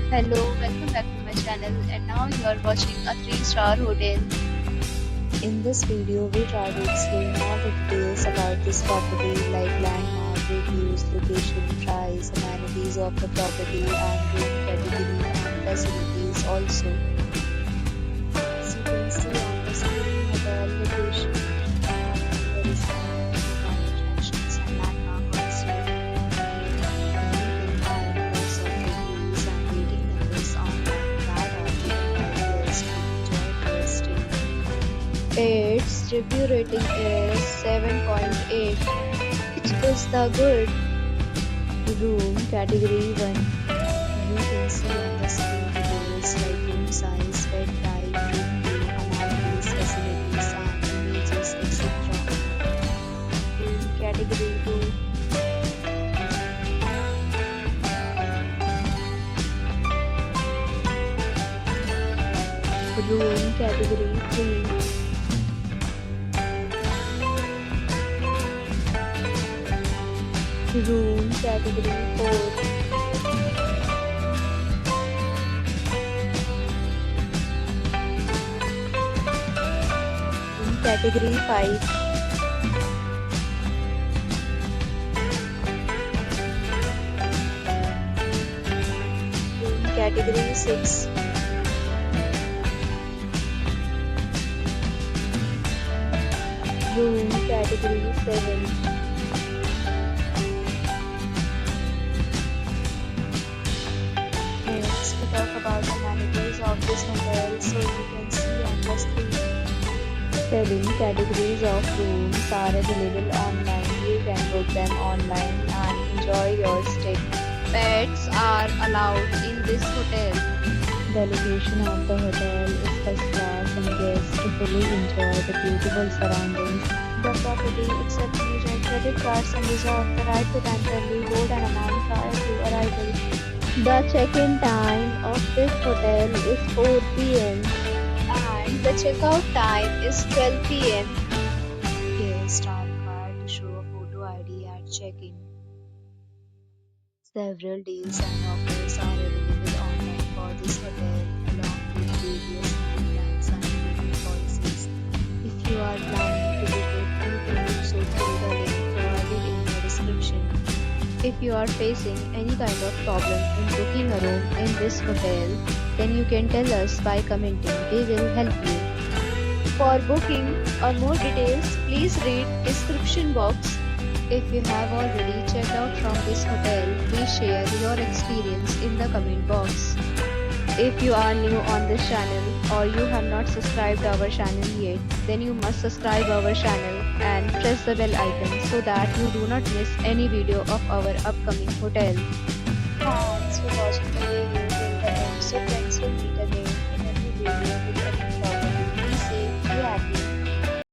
Hello, welcome back to my channel, and now you are watching a 3-star hotel. In this video, we try to explain all the details about this property like landmark, reviews, location, price, amenities of the property and room category and facilities also. As you can see on the screen, hotel location, there is attractions and landmark also. You can find most of reviews and rating numbers online that are given by viewers who enjoy their stay. Its review rating is 7.8, which is the good. Room category 1. You can see on the screen details like room size, bed type, room view, amenities, facilities, and images, etc. Room category 2. Room category 3. Room category 4. Room category 5. Room category 6. Room category 7. Next, we talk about the amenities of this hotel, so you can see on the screen. 7 categories of rooms are available online. You can book them online and enjoy your stay. Pets are allowed in this hotel. The location of the hotel is first class and guests fully enjoy the beautiful surroundings. The property accepts major credit cards and reserves the right to temporarily hold an amount prior to arrival. The check-in time of this hotel is 4 p.m. And the checkout time is 12 p.m. Guests are required to show a photo ID at check-in. Several deals and offers are available online for this hotel, along with various plans and booking policies. If you are planning to book it, you can do so through the link provided in the description. If you are facing any kind of problem in booking a room in this hotel, then you can tell us by commenting. We will help you. For booking or more details, please read description box. If you have already checked out from this hotel, please share your experience in the comment box. If you are new on this channel or you have not subscribed our channel yet, then you must subscribe our channel and press the bell icon so that you do not miss any video of our upcoming hotel. Thanks for watching the video.